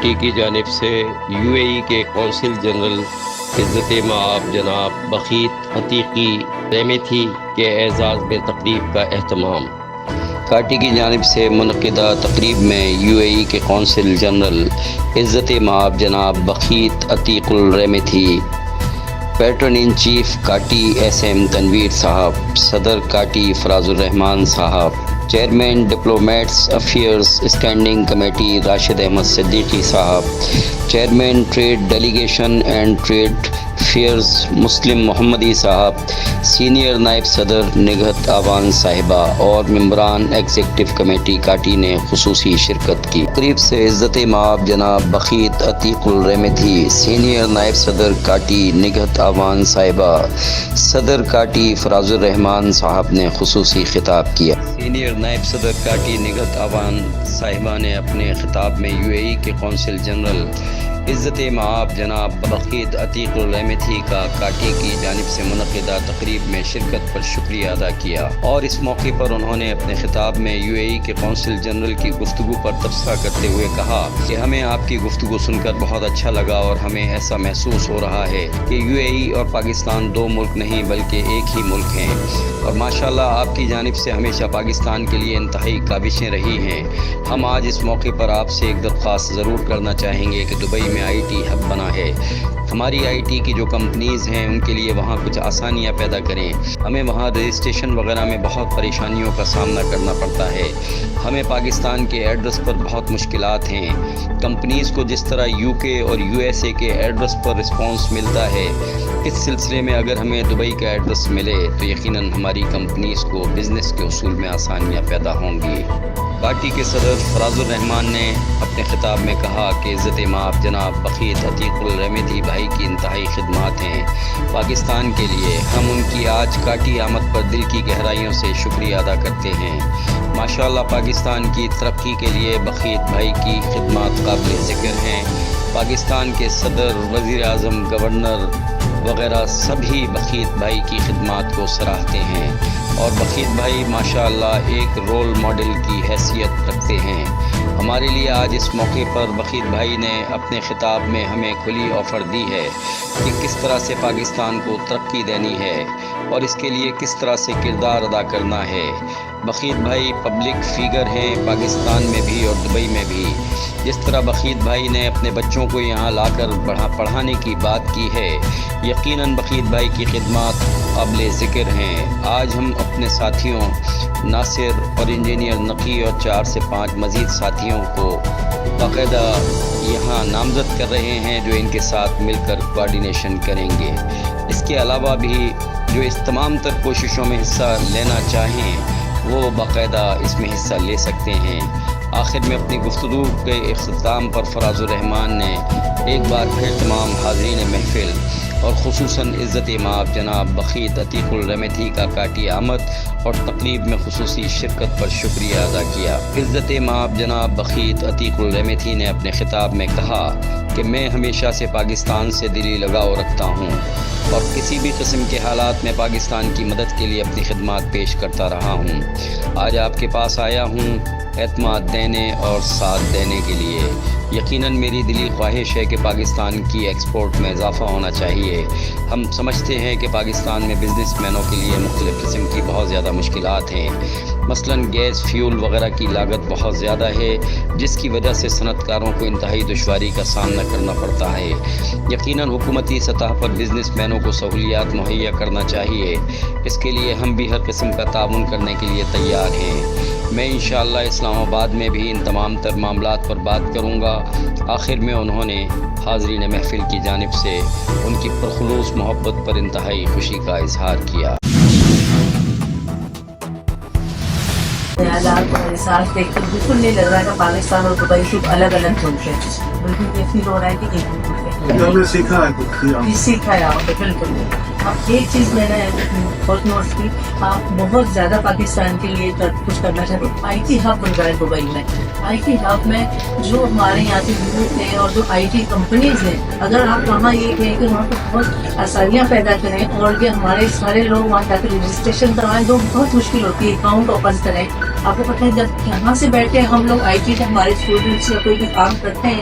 کاٹی کی جانب سے UAE کے قونصل جنرل عزت مآب جناب بخیت عتیقی ریمیتھی کے اعزاز میں تقریب کا اہتمام۔ کاٹی کی جانب سے منعقدہ تقریب میں UAE کے قونصل جنرل عزت مآب جناب Bakhit Atiq Al Remeithi, patron in chief KATI SM Tanveer صاحب، صدر کاٹی فراز الرحمان صاحب، chairman diplomats affairs standing committee Rashid Ahmed Siddiqui صاحب، chairman trade delegation and trade affairs Muslim Muhammadi صاحب، سینئر نائب صدر نگہت آوان صاحبہ اور ممبران ایگزیکٹو کمیٹی کاٹی نے خصوصی شرکت کی۔ تقریب سے عزت مآب جناب بخیت عتیق الریمیتھی، سینئر نائب صدر کاٹی نگہت آوان صاحبہ، صدر کاٹی فراز الرحمان صاحب نے خصوصی خطاب کیا۔ سینئر نائب صدر کاٹی نگہت آوان صاحبہ نے اپنے خطاب میں UAE کے قونصل جنرل عزت مآب جناب بخیت عتیق الریمیتھی کا کاٹی کی جانب سے منعقدہ تقریب میں شرکت پر شکریہ ادا کیا، اور اس موقع پر انہوں نے اپنے خطاب میں UAE کے قونصل جنرل کی گفتگو پر تبصرہ کرتے ہوئے کہا کہ ہمیں آپ کی گفتگو سن کر بہت اچھا لگا، اور ہمیں ایسا محسوس ہو رہا ہے کہ UAE اور پاکستان دو ملک نہیں بلکہ ایک ہی ملک ہیں، اور ماشاءاللہ آپ کی جانب سے ہمیشہ پاکستان کے لیے انتہائی کاوشیں رہی ہیں۔ ہم آج اس موقع پر آپ سے ایک درخواست ضرور کرنا چاہیں گے کہ دبئی میں IT ہب بنا ہے، ہماری IT کی جو کمپنیز ہیں ان کے لیے وہاں کچھ آسانیاں پیدا کریں۔ ہمیں وہاں رجسٹریشن وغیرہ میں بہت پریشانیوں کا سامنا کرنا پڑتا ہے، ہمیں پاکستان کے ایڈریس پر بہت مشکلات ہیں۔ کمپنیز کو جس طرح UK اور USA کے ایڈریس پر رسپانس ملتا ہے، اس سلسلے میں اگر ہمیں دبئی کا ایڈریس ملے تو یقیناً ہماری کمپنیز کو بزنس کے اصول میں آسانیاں پیدا ہوں گی۔ پارٹی کے صدر فراز الرحمان نے اپنے خطاب میں کہا کہ عزت مآب جناب بخیت عتیق الریمیتھی بھائی کی انتہائی خدمات ہیں پاکستان کے لیے، ہم ان کی آج کاٹی آمد پر دل کی گہرائیوں سے شکریہ ادا کرتے ہیں۔ ماشاءاللہ پاکستان کی ترقی کے لیے بخیت بھائی کی خدمات قابل ذکر ہیں۔ پاکستان کے صدر، وزیر اعظم، گورنر وغیرہ سبھی بخیت بھائی کی خدمات کو سراہتے ہیں، اور بخیت بھائی ماشاءاللہ ایک رول ماڈل کی حیثیت رکھتے ہیں۔ ہمارے لیے آج اس موقع پر بخیت بھائی نے اپنے خطاب میں ہمیں کھلی آفر دی ہے کہ کس طرح سے پاکستان کو ترقی دینی ہے اور اس کے لیے کس طرح سے کردار ادا کرنا ہے۔ بخیت بھائی پبلک فیگر ہیں پاکستان میں بھی اور دبئی میں بھی۔ جس طرح بخیت بھائی نے اپنے بچوں کو یہاں لا کر پڑھانے کی بات کی ہے، یقیناً بخیت بھائی کی خدمات قابل ذکر ہیں۔ آج ہم اپنے ساتھیوں ناصر اور انجینئر نقی اور 4 سے 5 مزید ساتھیوں کو باقاعدہ یہاں نامزد کر رہے ہیں جو ان کے ساتھ مل کر کوارڈینیشن کریں گے۔ اس کے علاوہ بھی جو اس تمام تر کوششوں میں حصہ لینا چاہیں وہ باقاعدہ اس میں حصہ لے سکتے ہیں۔ آخر میں اپنی گفتگو کے اختتام پر فراز الرحمان نے ایک بار پھر تمام حاضرین محفل اور خصوصاً عزت مآب جناب بخیت عتیق الریمیتھی کا کاٹی آمد اور تقریب میں خصوصی شرکت پر شکریہ ادا کیا۔ عزت مآب جناب بخیت عتیق الریمیتھی نے اپنے خطاب میں کہا کہ میں ہمیشہ سے پاکستان سے دلی لگاؤ رکھتا ہوں اور کسی بھی قسم کے حالات میں پاکستان کی مدد کے لیے اپنی خدمات پیش کرتا رہا ہوں۔ آج آپ کے پاس آیا ہوں اعتماد دینے اور ساتھ دینے کے لیے۔ یقیناً میری دلی خواہش ہے کہ پاکستان کی ایکسپورٹ میں اضافہ ہونا چاہیے۔ ہم سمجھتے ہیں کہ پاکستان میں بزنس مینوں کے لیے مختلف قسم کی بہت زیادہ مشکلات ہیں، مثلاً گیس، فیول وغیرہ کی لاگت بہت زیادہ ہے، جس کی وجہ سے صنعت کاروں کو انتہائی دشواری کا سامنا کرنا پڑتا ہے۔ یقیناً حکومتی سطح پر بزنس مینوں کو سہولیات مہیا کرنا چاہیے، اس کے لیے ہم بھی ہر قسم کا تعاون کرنے کے لیے تیار ہیں۔ میں انشاءاللہ اسلام آباد میں بھی ان تمام تر معاملات پر بات کروں گا۔ آخر میں انہوں نے حاضرین محفل کی جانب سے ان کی پرخلوص محبت پر انتہائی خوشی کا اظہار کیا۔ خیالات اور احساس دیکھ کر بالکل نہیں لگ رہا کہ پاکستان اور دبئی صرف الگ الگ ملک ہیں، بلکہ یہ فیل ہو رہا ہے کہ ایک ملک ہے۔ سیکھا ہے سیکھا ہے آپ بالکل۔ اب ایک چیز میں نے بہت نوٹ کی، آپ بہت زیادہ پاکستان کے لیے کچھ کرنا چاہتے ہیں۔ IT ہب بن رہا ہے دبئی میں۔ IT ہب میں جو ہمارے یہاں کے یوتھ ہیں اور جو IT کمپنیز ہیں، اگر آپ وہاں یہ کہیں کہ وہاں پہ بہت آسانیاں پیدا کریں اور یہ ہمارے سارے لوگ وہاں جا کے رجسٹریشن کروائیں تو بہت مشکل ہوتی ہے، اکاؤنٹ اوپن کریں۔ آپ کو پتہ ہے جب یہاں سے بیٹھے ہم لوگ IT کے ہمارے اسٹوڈنٹس یا کوئی بھی کام کرتے ہیں